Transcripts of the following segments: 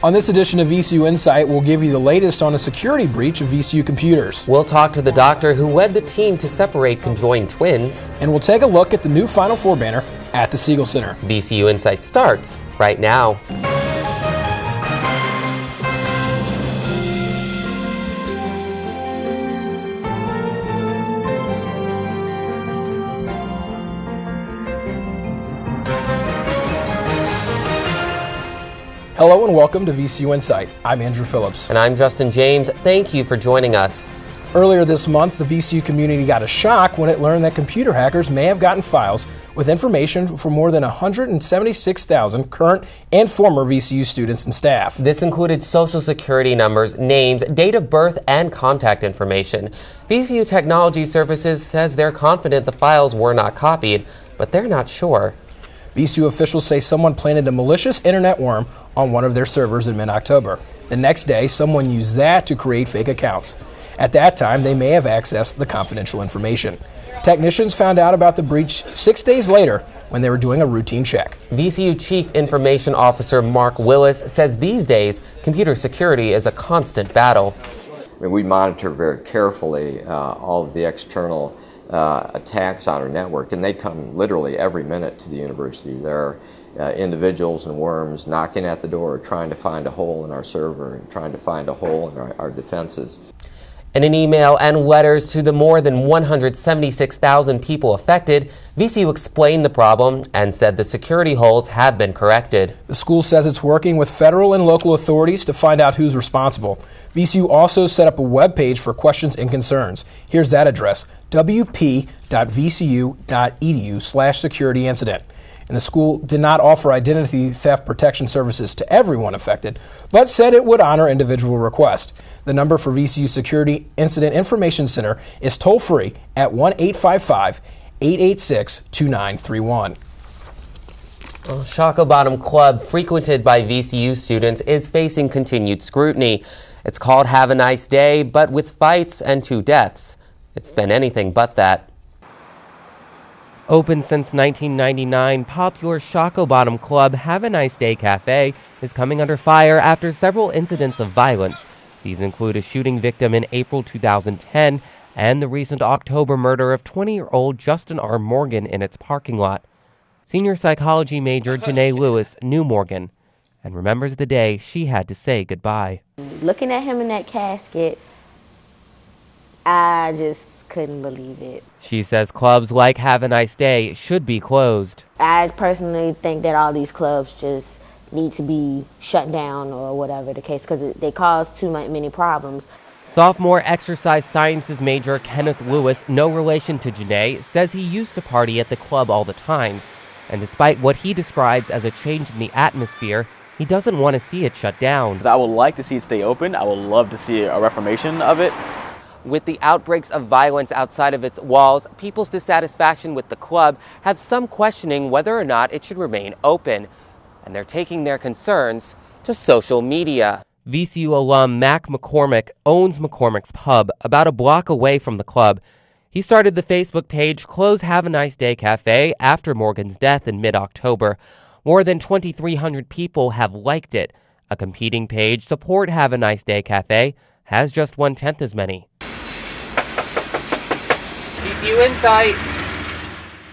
On this edition of VCU Insight, we'll give you the latest on a security breach of VCU computers. We'll talk to the doctor who led the team to separate conjoined twins. And we'll take a look at the new Final Four banner at the Siegel Center. VCU Insight starts right now. Hello and welcome to VCU Insight. I'm Andrew Phillips. And I'm Justin James. Thank you for joining us. Earlier this month, the VCU community got a shock when it learned that computer hackers may have gotten files with information for more than 176,000 current and former VCU students and staff. This included social security numbers, names, date of birth, and contact information. VCU Technology Services says they're confident the files were not copied, but they're not sure. VCU officials say someone planted a malicious internet worm on one of their servers in mid-October. The next day, someone used that to create fake accounts. At that time, they may have accessed the confidential information. Technicians found out about the breach 6 days later when they were doing a routine check. VCU Chief Information Officer Mark Willis says these days, computer security is a constant battle. We monitor very carefully all of the external attacks on our network, and they come literally every minute to the university. There are individuals and worms knocking at the door, trying to find a hole in our server and trying to find a hole in our defenses. In an email and letters to the more than 176,000 people affected, VCU explained the problem and said the security holes have been corrected. The school says it's working with federal and local authorities to find out who's responsible. VCU also set up a web page for questions and concerns. Here's that address, wp.vcu.edu/security-incident. And the school did not offer identity theft protection services to everyone affected, but said it would honor individual requests. The number for VCU Security Incident Information Center is toll-free at 1-855-886-2931. Shockoe Bottom Club, frequented by VCU students, is facing continued scrutiny. It's called Have a Nice Day, but with fights and 2 deaths. It's been anything but that. Open since 1999, popular Shockoe Bottom Club Have a Nice Day Cafe is coming under fire after several incidents of violence. These include a shooting victim in April 2010 and the recent October murder of 20-year-old Justin R. Morgan in its parking lot. Senior psychology major Janae Lewis knew Morgan and remembers the day she had to say goodbye. Looking at him in that casket, I just couldn't believe it. She says clubs like Have a Nice Day should be closed. I personally think that all these clubs just need to be shut down or whatever the case, because they cause too many problems. Sophomore exercise sciences major Kenneth Lewis, no relation to Janae, says he used to party at the club all the time. And despite what he describes as a change in the atmosphere, he doesn't want to see it shut down. I would like to see it stay open. I would love to see a reformation of it. With the outbreaks of violence outside of its walls, people's dissatisfaction with the club have some questioning whether or not it should remain open. And they're taking their concerns to social media. VCU alum Mac McCormick owns McCormick's Pub, about a block away from the club. He started the Facebook page Close Have a Nice Day Cafe after Morgan's death in mid-October. More than 2,300 people have liked it. A competing page, Support Have a Nice Day Cafe, has just 1/10 as many. VCU Insight.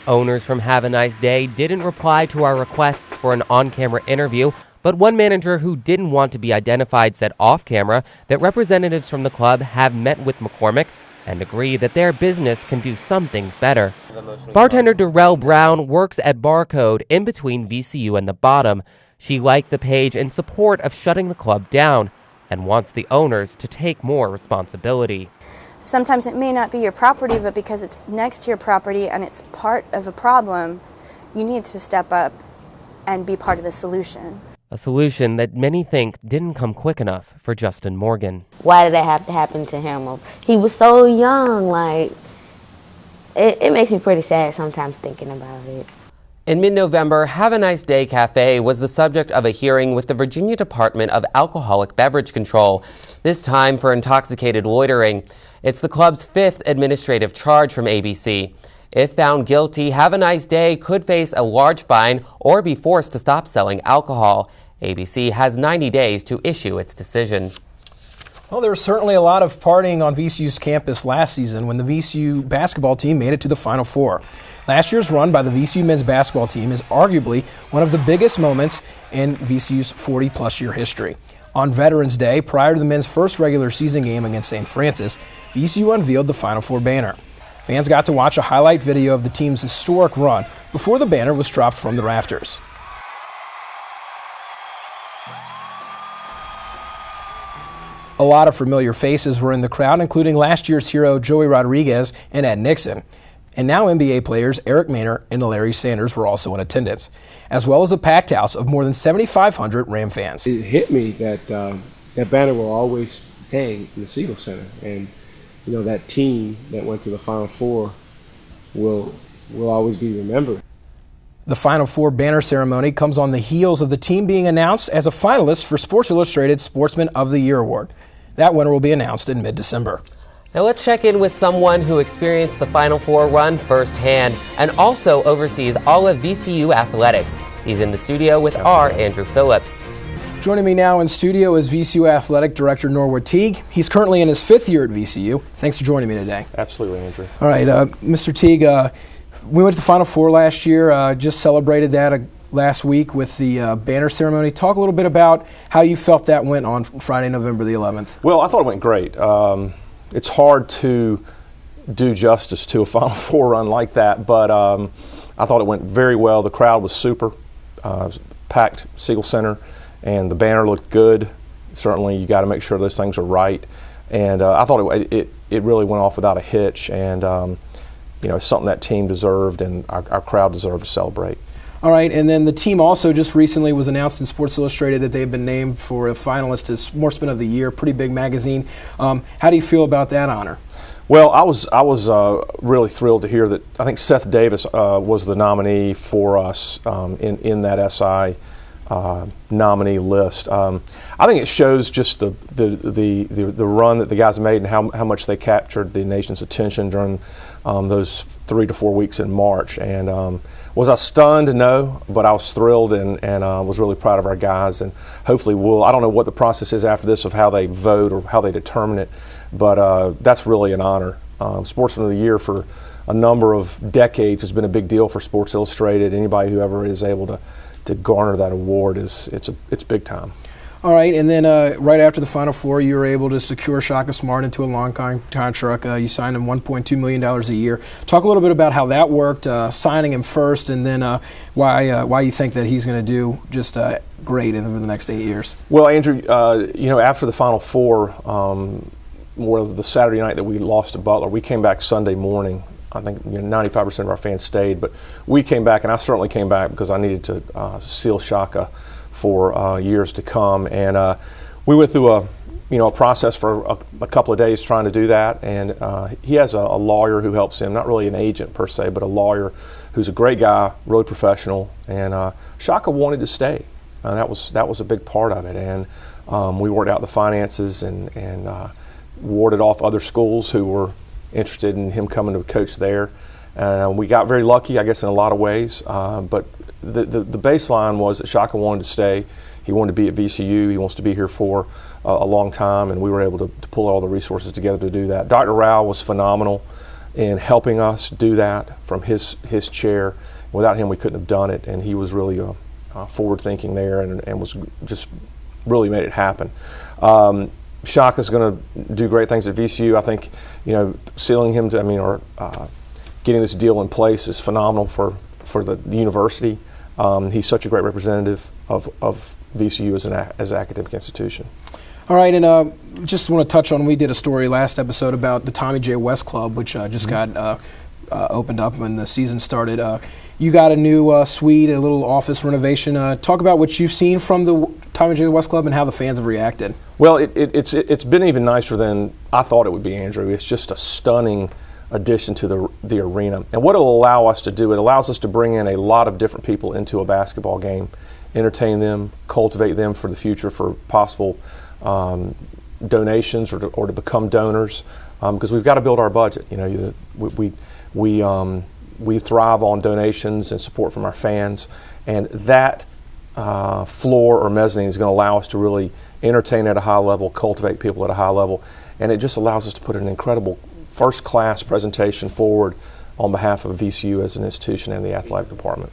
Owners from Have a Nice Day didn't reply to our requests for an on-camera interview, but one manager who didn't want to be identified said off-camera that representatives from the club have met with McCormick and agree that their business can do some things better. Bartender Darrell Brown works at Barcode in between VCU and the Bottom. She liked the page in support of shutting the club down and wants the owners to take more responsibility. Sometimes it may not be your property, but because it's next to your property and it's part of a problem, you need to step up and be part of the solution. A solution that many think didn't come quick enough for Justin Morgan. Why did that have to happen to him? He was so young, like, it makes me pretty sad sometimes thinking about it. In mid-November, Have a Nice Day Cafe was the subject of a hearing with the Virginia Department of Alcoholic Beverage Control, this time for intoxicated loitering. It's the club's 5th administrative charge from ABC. If found guilty, Have a Nice Day could face a large fine or be forced to stop selling alcohol. ABC has 90 days to issue its decision. Well, there was certainly a lot of partying on VCU's campus last season when the VCU basketball team made it to the Final Four. Last year's run by the VCU men's basketball team is arguably one of the biggest moments in VCU's 40-plus year history. On Veterans Day, prior to the men's first regular season game against St. Francis, VCU unveiled the Final Four banner. Fans got to watch a highlight video of the team's historic run before the banner was dropped from the rafters. A lot of familiar faces were in the crowd, including last year's hero Joey Rodriguez and Ed Nixon. And now NBA players Eric Maynor and Larry Sanders were also in attendance, as well as a packed house of more than 7,500 Ram fans. It hit me that that banner will always hang in the Siegel Center, and you know that team that went to the Final Four will always be remembered. The Final Four banner ceremony comes on the heels of the team being announced as a finalist for Sports Illustrated Sportsman of the Year Award. That winner will be announced in mid-December. Now let's check in with someone who experienced the Final Four run firsthand and also oversees all of VCU athletics. He's in the studio with our Andrew Phillips. Joining me now in studio is VCU Athletic Director Norwood Teague. He's currently in his 5th year at VCU. Thanks for joining me today. Absolutely, Andrew. All right, Mr. Teague, we went to the Final Four last year, just celebrated that last week with the banner ceremony. Talk a little bit about how you felt that went on Friday, November the 11th. Well, I thought it went great. It's hard to do justice to a Final Four run like that, but I thought it went very well. The crowd was super, packed Siegel Center, and the banner looked good. Certainly, you got to make sure those things are right. And I thought it really went off without a hitch, and you know, something that team deserved and our crowd deserved to celebrate. All right, and then the team also just recently was announced in Sports Illustrated that they've been named for a finalist as Sportsman of the Year, pretty big magazine. How do you feel about that honor? Well, I was really thrilled to hear that. I think Seth Davis was the nominee for us in that SI nominee list. I think it shows just the run that the guys made and how much they captured the nation's attention during those 3 to 4 weeks in March. And was I stunned? No, but I was thrilled and was really proud of our guys. And hopefully I don't know what the process is after this of how they vote or how they determine it, but that's really an honor. Sportsman of the Year for a number of decades has been a big deal for Sports Illustrated. Anybody who ever is able to garner that award it's big time. All right, and then right after the Final Four, you were able to secure Shaka Smart into a long contract. You signed him $1.2 million a year. Talk a little bit about how that worked, signing him first, and then why you think that he's going to do just great over the next 8 years. Well, Andrew, you know, after the Final Four, more the Saturday night that we lost to Butler, we came back Sunday morning. I think 95% of our fans stayed, but we came back, and I certainly came back because I needed to seal Shaka for years to come. And we went through a process for a couple of days trying to do that. And he has a lawyer who helps him, not really an agent per se, but a lawyer who's a great guy, really professional. And Shaka wanted to stay. That was a big part of it. And we worked out the finances and warded off other schools who were interested in him coming to coach there. We got very lucky, I guess, in a lot of ways. But the baseline was that Shaka wanted to stay. He wanted to be at VCU. He wants to be here for a long time, and we were able to pull all the resources together to do that. Dr. Rao was phenomenal in helping us do that from his chair. Without him, we couldn't have done it, and he was really forward-thinking there and was just really made it happen. Shaka's going to do great things at VCU. I think, sealing him or getting this deal in place is phenomenal for the university. He's such a great representative of VCU as an academic institution. All right, and just want to touch on, we did a story last episode about the Tommy J. West Club, which just got opened up when the season started. You got a new suite, a little office renovation. Talk about what you've seen from the Tommy J. West Club and how the fans have reacted. Well, it's been even nicer than I thought it would be, Andrew. It's just a stunning addition to the arena. And what it'll allow us to do, it allows us to bring in a lot of different people into a basketball game, entertain them, cultivate them for the future for possible donations or to become donors, because we've got to build our budget. We thrive on donations and support from our fans, and that floor or mezzanine is going to allow us to really entertain at a high level, cultivate people at a high level, and it just allows us to put an incredible first-class presentation forward on behalf of VCU as an institution and the athletic department.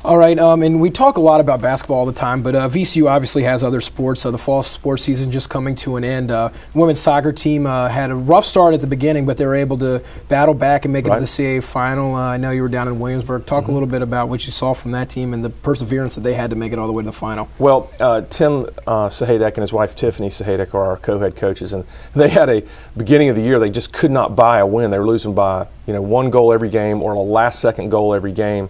All right, and we talk a lot about basketball all the time, but VCU obviously has other sports. So the fall sports season just coming to an end. The women's soccer team had a rough start at the beginning, but they were able to battle back and make it to the CAA final. I know you were down in Williamsburg. Talk a little bit about what you saw from that team and the perseverance that they had to make it all the way to the final. Well, Tim Sahadek and his wife Tiffany Sahadek are our co-head coaches, and they had a beginning of the year they just could not buy a win. They were losing by 1 goal every game or a last-second goal every game.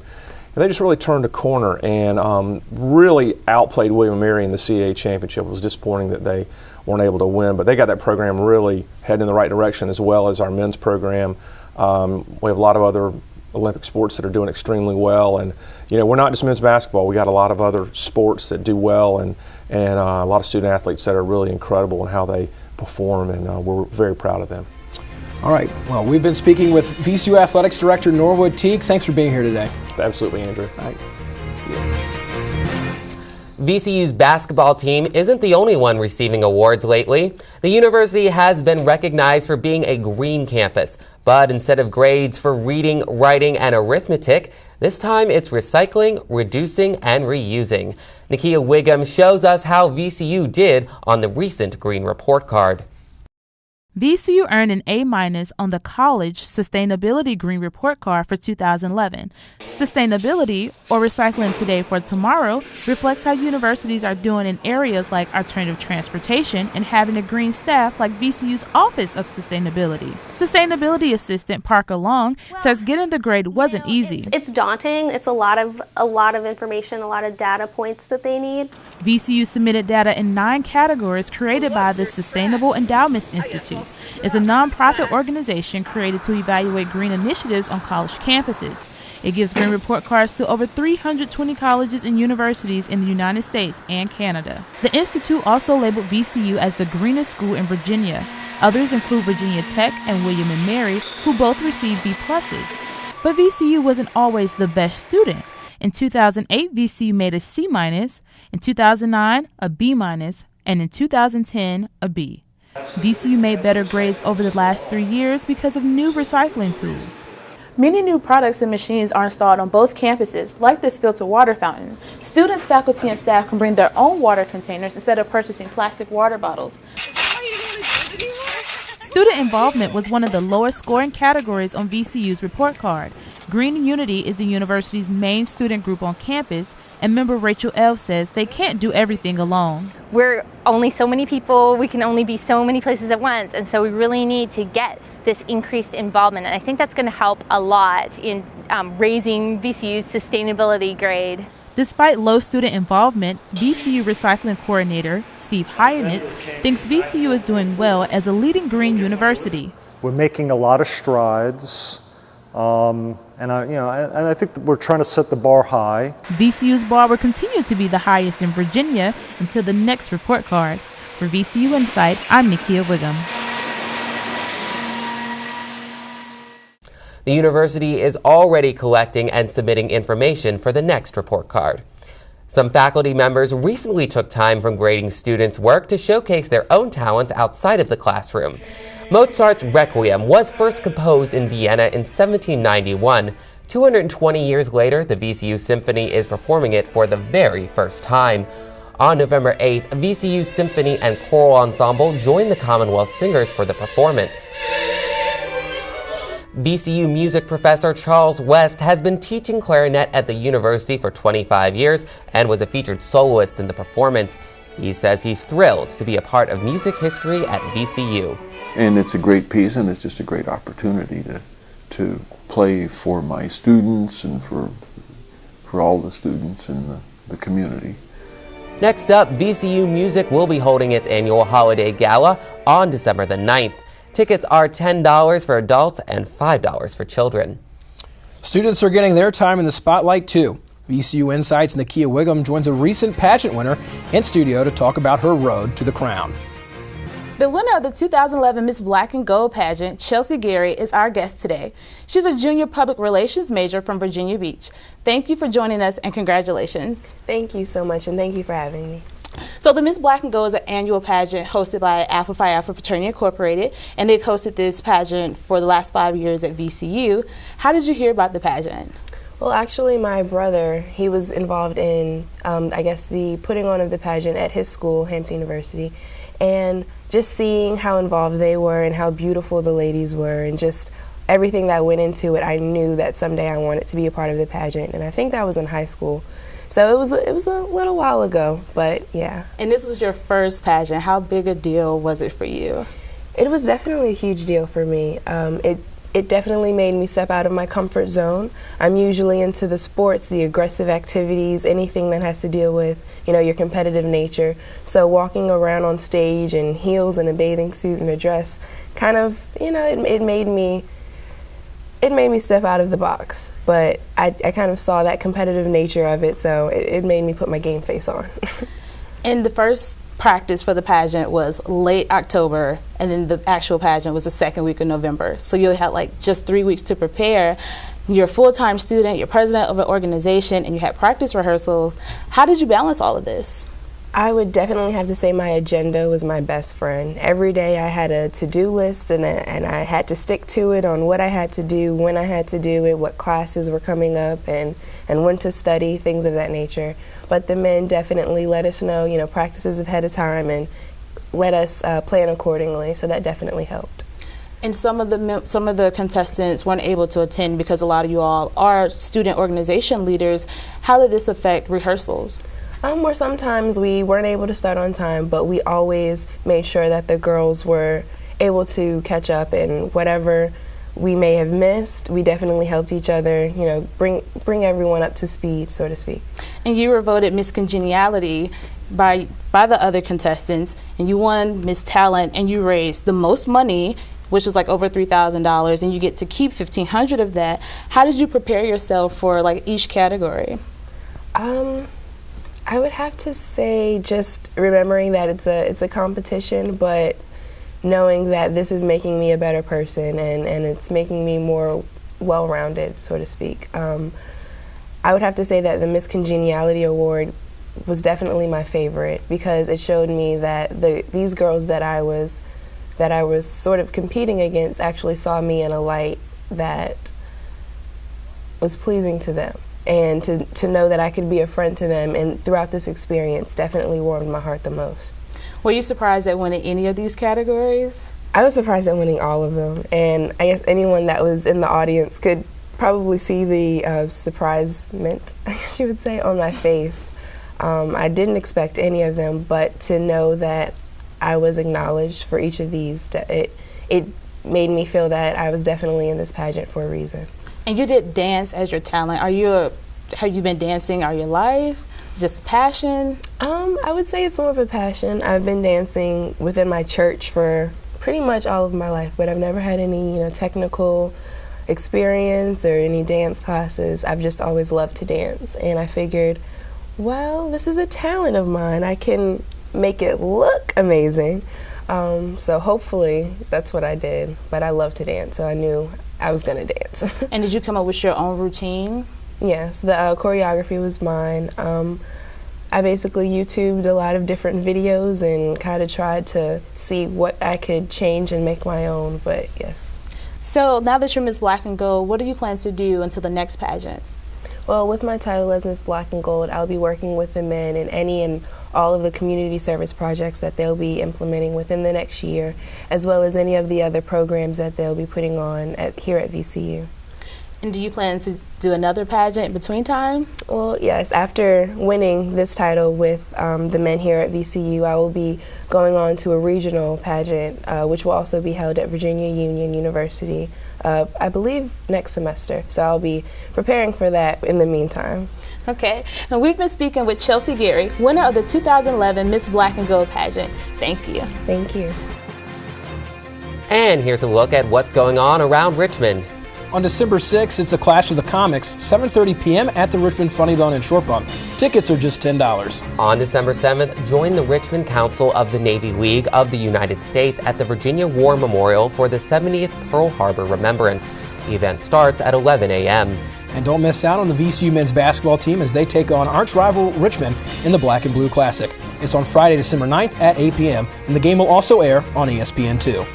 And they just really turned a corner and really outplayed William & Mary in the CAA championship. It was disappointing that they weren't able to win, but they got that program really heading in the right direction, as well as our men's program. We have a lot of other Olympic sports that are doing extremely well, and we're not just men's basketball. We got a lot of other sports that do well, and a lot of student athletes that are really incredible in how they perform, and we're very proud of them. All right. Well, we've been speaking with VCU Athletics Director Norwood Teague. Thanks for being here today. Absolutely, Andrew. All right. VCU's basketball team isn't the only one receiving awards lately. The university has been recognized for being a green campus, but instead of grades for reading, writing, and arithmetic, this time it's recycling, reducing, and reusing. Nakia Wiggum shows us how VCU did on the recent Green Report Card. VCU earned an A- on the College Sustainability Green Report Card for 2011. Sustainability, or recycling today for tomorrow, reflects how universities are doing in areas like alternative transportation and having a green staff like VCU's Office of Sustainability. Sustainability Assistant Parker Long says getting the grade wasn't easy. It's daunting. It's a lot of information, a lot of data points that they need. VCU submitted data in 9 categories created by the Sustainable Endowments Institute. It's a nonprofit organization created to evaluate green initiatives on college campuses. It gives green report cards to over 320 colleges and universities in the United States and Canada. The institute also labeled VCU as the greenest school in Virginia. Others include Virginia Tech and William & Mary, who both received B+. But VCU wasn't always the best student. In 2008, VCU made a C-, in 2009, a B-, and in 2010, a B. VCU made better grades over the last 3 years because of new recycling tools. Many new products and machines are installed on both campuses, like this filter water fountain. Students, faculty, and staff can bring their own water containers instead of purchasing plastic water bottles. Student involvement was one of the lowest scoring categories on VCU's report card. Green Unity is the university's main student group on campus, and member Rachel Elf says they can't do everything alone. We're only so many people, we can only be so many places at once, and so we really need to get this increased involvement, and I think that's going to help a lot in raising VCU's sustainability grade. Despite low student involvement, VCU Recycling Coordinator Steve Hyanitz thinks VCU is doing well as a leading green university. We're making a lot of strides, and I think that we're trying to set the bar high. VCU's bar will continue to be the highest in Virginia until the next report card. For VCU Insight, I'm Nakia Wiggum. The university is already collecting and submitting information for the next report card. Some faculty members recently took time from grading students' work to showcase their own talents outside of the classroom. Mozart's Requiem was first composed in Vienna in 1791. 220 years later, the VCU Symphony is performing it for the very first time. On November 8th, VCU Symphony and Choral Ensemble joined the Commonwealth Singers for the performance. VCU music professor Charles West has been teaching clarinet at the university for 25 years and was a featured soloist in the performance. He says he's thrilled to be a part of music history at VCU. And it's a great piece, and it's just a great opportunity to play for my students and for all the students in the community. Next up, VCU Music will be holding its annual holiday gala on December the 9th. Tickets are $10 for adults and $5 for children. Students are getting their time in the spotlight too. VCU Insights' Nakia Wiggum joins a recent pageant winner in studio to talk about her road to the crown. The winner of the 2011 Miss Black and Gold pageant, Chelsea Gary, is our guest today. She's a junior public relations major from Virginia Beach. Thank you for joining us and congratulations. Thank you so much, and thank you for having me. So the Miss Black and Gold is an annual pageant hosted by Alpha Phi Alpha Fraternity Incorporated, and they've hosted this pageant for the last 5 years at VCU. How did you hear about the pageant? Well, actually, my brother, he was involved in, I guess, the putting on of the pageant at his school, Hampton University, and just seeing how involved they were and how beautiful the ladies were and just everything that went into it, I knew that someday I wanted to be a part of the pageant, and I think that was in high school. So it was a little while ago, but yeah. And this was your first pageant. How big a deal was it for you? It was definitely a huge deal for me. It definitely made me step out of my comfort zone. I'm usually into the sports, the aggressive activities, anything that has to deal with, you know, your competitive nature. So walking around on stage in heels and a bathing suit and a dress, kind of, you know, it made me step out of the box. But I kind of saw that competitive nature of it, so it made me put my game face on. And the first practice for the pageant was late October, and then the actual pageant was the second week of November. So you had like just 3 weeks to prepare. You're a full-time student, you're president of an organization, and you had practice rehearsals. How did you balance all of this? I would definitely have to say my agenda was my best friend. Every day I had a to-do list, and I had to stick to it on what I had to do, when I had to do it, what classes were coming up, and when to study, things of that nature. But the men definitely let us know, you know, practices ahead of time and let us plan accordingly, so that definitely helped. And some of the contestants weren't able to attend because a lot of you all are student organization leaders. How did this affect rehearsals? Where sometimes we weren't able to start on time, but we always made sure that the girls were able to catch up, and whatever we may have missed, we definitely helped each other, you know, bring everyone up to speed, so to speak. And you were voted Miss Congeniality by the other contestants, and you won Miss Talent, and you raised the most money, which was like over $3,000, and you get to keep $1,500 of that. How did you prepare yourself for like each category? I would have to say just remembering that it's a competition, but knowing that this is making me a better person and it's making me more well-rounded, so to speak. I would have to say that the Miss Congeniality Award was definitely my favorite because it showed me that these girls that I was sort of competing against actually saw me in a light that was pleasing to them. And to know that I could be a friend to them and throughout this experience definitely warmed my heart the most. Were you surprised at winning any of these categories? I was surprised at winning all of them, and I guess anyone that was in the audience could probably see the surprisement, I guess you would say, on my face. I didn't expect any of them, but to know that I was acknowledged for each of these, it made me feel that I was definitely in this pageant for a reason. And you did dance as your talent. Have you been dancing all your life? Is it just a passion? I would say it's more of a passion. I've been dancing within my church for pretty much all of my life, but I've never had any, you know, technical experience or any dance classes. I've just always loved to dance, and I figured, well, this is a talent of mine. I can make it look amazing. So hopefully that's what I did, but I love to dance, so I knew I was going to dance. And did you come up with your own routine? Yes, the choreography was mine. I basically YouTubed a lot of different videos and kind of tried to see what I could change and make my own, but yes. So now that you're Miss Black and Gold, what do you plan to do until the next pageant? Well, with my title as Miss Black and Gold, I'll be working with the men in any and all of the community service projects that they'll be implementing within the next year, as well as any of the other programs that they'll be putting on here at VCU. And do you plan to do another pageant in between time? Well, yes. After winning this title with the men here at VCU, I will be going on to a regional pageant, which will also be held at Virginia Union University, I believe next semester. So I'll be preparing for that in the meantime. Okay. And we've been speaking with Chelsea Gary, winner of the 2011 Miss Black and Gold pageant. Thank you. Thank you. And here's a look at what's going on around Richmond. On December 6th, it's a Clash of the Comics, 7:30 p.m. at the Richmond Funny Bone and Short Bump. Tickets are just $10. On December 7th, join the Richmond Council of the Navy League of the United States at the Virginia War Memorial for the 70th Pearl Harbor Remembrance. The event starts at 11 a.m. And don't miss out on the VCU men's basketball team as they take on arch rival Richmond in the Black and Blue Classic. It's on Friday, December 9th at 8 p.m. and the game will also air on ESPN2.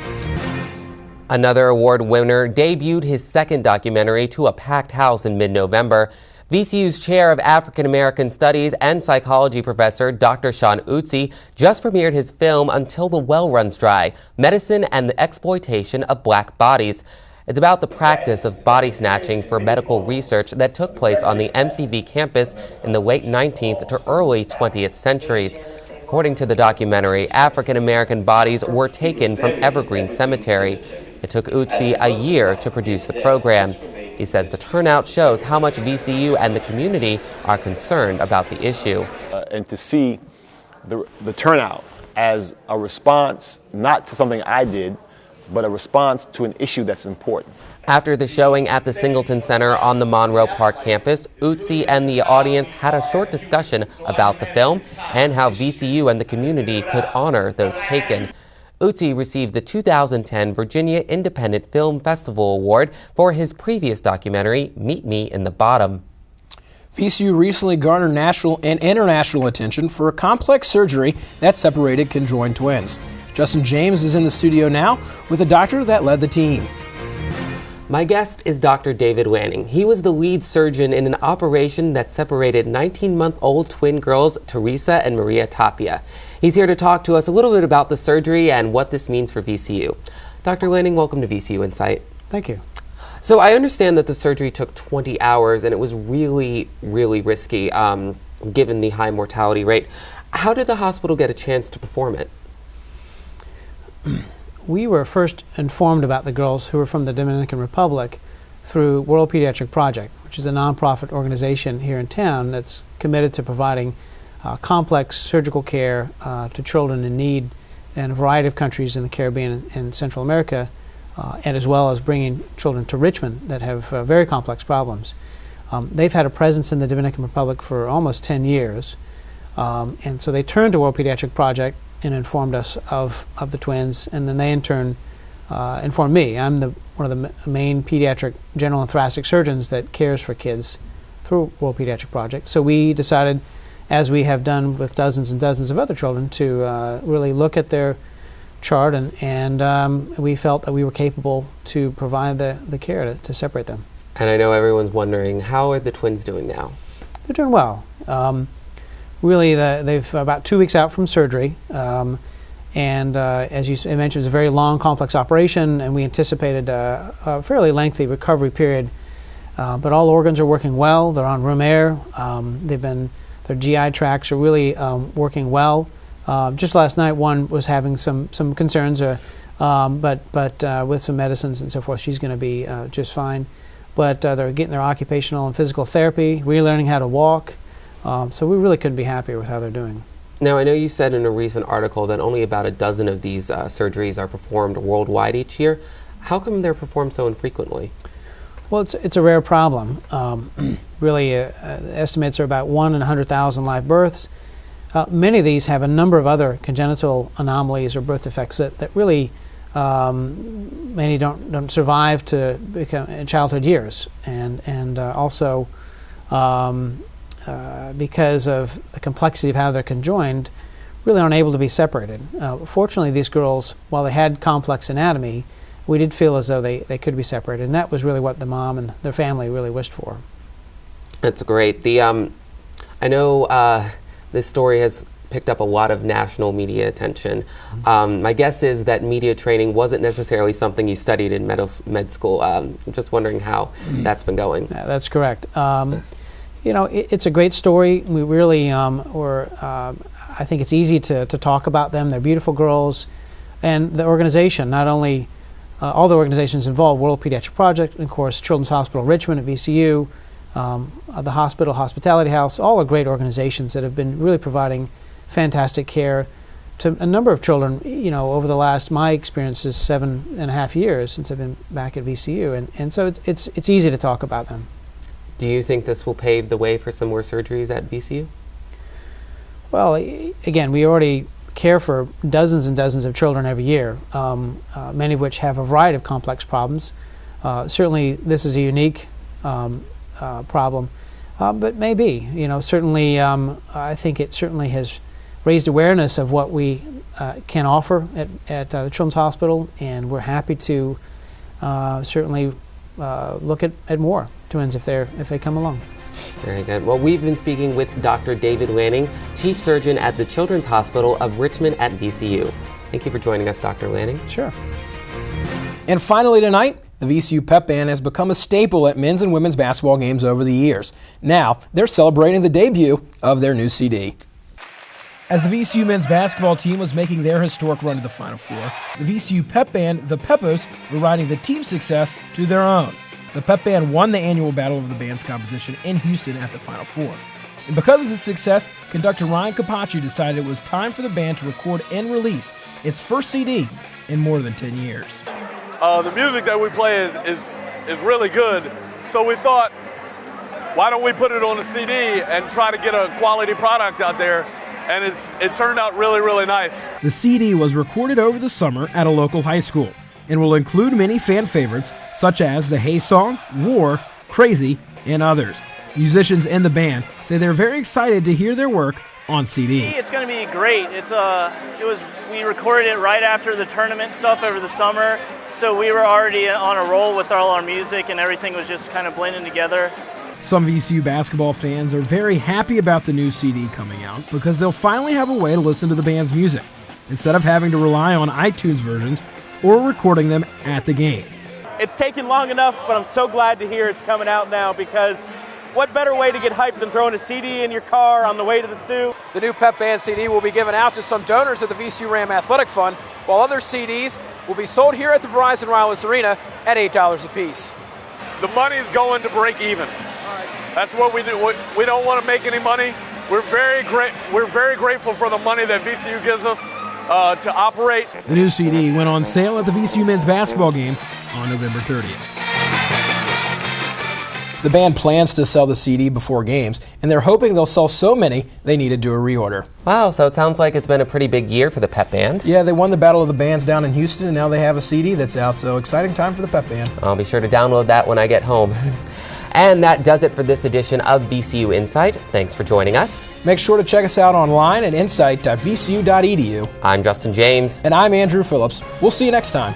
Another award winner debuted his second documentary to a packed house in mid-November. VCU's Chair of African American Studies and Psychology Professor Dr. Sean Utsi just premiered his film Until the Well Runs Dry, Medicine and the Exploitation of Black Bodies. It's about the practice of body snatching for medical research that took place on the MCV campus in the late 19th to early 20th centuries. According to the documentary, African American bodies were taken from Evergreen Cemetery. It took Utsi a year to produce the program. He says the turnout shows how much VCU and the community are concerned about the issue. And to see the turnout as a response, not to something I did, but a response to an issue that's important. After the showing at the Singleton Center on the Monroe Park campus, Utsi and the audience had a short discussion about the film and how VCU and the community could honor those taken. Utsi received the 2010 Virginia Independent Film Festival Award for his previous documentary, Meet Me in the Bottom. VCU recently garnered national and international attention for a complex surgery that separated conjoined twins. Justin James is in the studio now with a doctor that led the team. My guest is Dr. David Lanning. He was the lead surgeon in an operation that separated 19-month-old twin girls Teresa and Maria Tapia. He's here to talk to us a little bit about the surgery and what this means for VCU. Dr. Lanning, welcome to VCU Insight. Thank you. So I understand that the surgery took 20 hours and it was really, really risky given the high mortality rate. How did the hospital get a chance to perform it? We were first informed about the girls who were from the Dominican Republic through World Pediatric Project, which is a nonprofit organization here in town that's committed to providing complex surgical care to children in need in a variety of countries in the Caribbean and Central America, and as well as bringing children to Richmond that have very complex problems. They've had a presence in the Dominican Republic for almost 10 years, and so they turned to World Pediatric Project and informed us of the twins, and then they in turn informed me. I'm one of the main pediatric general and thoracic surgeons that cares for kids through World Pediatric Project. So we decided, as we have done with dozens and dozens of other children, to really look at their chart, and we felt that we were capable to provide the care to separate them. And I know everyone's wondering, how are the twins doing now? They're doing well. Really, they've about 2 weeks out from surgery, and as you mentioned, it's a very long, complex operation, and we anticipated a fairly lengthy recovery period. But all organs are working well. They're on room air. Their GI tracts are really working well. Just last night, one was having some concerns, but with some medicines and so forth, she's going to be just fine. But they're getting their occupational and physical therapy, relearning how to walk. So we really couldn't be happier with how they're doing. Now, I know you said in a recent article that only about a dozen of these surgeries are performed worldwide each year. How come they're performed so infrequently? Well, it's a rare problem. Really, estimates are about 1 in 100,000 live births. Many of these have a number of other congenital anomalies or birth defects that really many don't survive to become in childhood years, and also because of the complexity of how they're conjoined, really aren't able to be separated. Fortunately, these girls, while they had complex anatomy, we did feel as though they could be separated, and that was really what the mom and their family really wished for. That's great. I know this story has picked up a lot of national media attention. My guess is that media training wasn't necessarily something you studied in med school. I'm just wondering how that's been going. Yeah, that's correct. You know, it's a great story. We really I think it's easy to talk about them. They're beautiful girls. And the organization, not only all the organizations involved, World Pediatric Project, and of course Children's Hospital Richmond at VCU, the hospital, Hospitality House, all are great organizations that have been really providing fantastic care to a number of children, over the last, my experience is 7.5 years since I've been back at VCU, and so it's easy to talk about them. Do you think this will pave the way for some more surgeries at VCU? Well, again, we already care for dozens and dozens of children every year, many of which have a variety of complex problems. Certainly, this is a unique problem, but maybe, certainly, I think it certainly has raised awareness of what we can offer at the Children's Hospital, and we're happy to certainly look at more twins if they come along. Very good. Well, we've been speaking with Dr. David Lanning, Chief Surgeon at the Children's Hospital of Richmond at VCU. Thank you for joining us, Dr. Lanning. Sure. And finally tonight, the VCU Pep Band has become a staple at men's and women's basketball games over the years. Now, they're celebrating the debut of their new CD. As the VCU men's basketball team was making their historic run to the Final Four, the VCU Pep Band, the Peppos, were riding the team's success to their own. The Pep Band won the annual Battle of the Bands competition in Houston at the Final Four. And because of this success, conductor Ryan Capacci decided it was time for the band to record and release its first CD in more than 10 years. The music that we play is really good, so we thought, why don't we put it on a CD and try to get a quality product out there? And it turned out really, really nice. The CD was recorded over the summer at a local high school and will include many fan favorites such as the Hey Song, War, Crazy, and others. Musicians in the band say they're very excited to hear their work on CD. It's going to be great. We recorded it right after the tournament stuff over the summer, so we were already on a roll with all our music and everything was just kind of blending together. Some VCU basketball fans are very happy about the new CD coming out because they'll finally have a way to listen to the band's music instead of having to rely on iTunes versions or recording them at the game. It's taken long enough, but I'm so glad to hear it's coming out now, because what better way to get hyped than throwing a CD in your car on the way to the stew? The new Pep Band CD will be given out to some donors at the VCU Ram Athletic Fund, while other CDs will be sold here at the Verizon Wireless Arena at $8 a piece. The money's going to break even. That's what we do. We don't want to make any money. We're very grateful for the money that VCU gives us to operate. The new CD went on sale at the VCU men's basketball game on November 30th. The band plans to sell the CD before games, and they're hoping they'll sell so many they need to do a reorder. Wow, so it sounds like it's been a pretty big year for the Pep Band. Yeah, they won the Battle of the Bands down in Houston, and now they have a CD that's out, so exciting time for the Pep Band. I'll be sure to download that when I get home. And that does it for this edition of VCU Insight. Thanks for joining us. Make sure to check us out online at insight.vcu.edu. I'm Justin James. And I'm Andrew Phillips. We'll see you next time.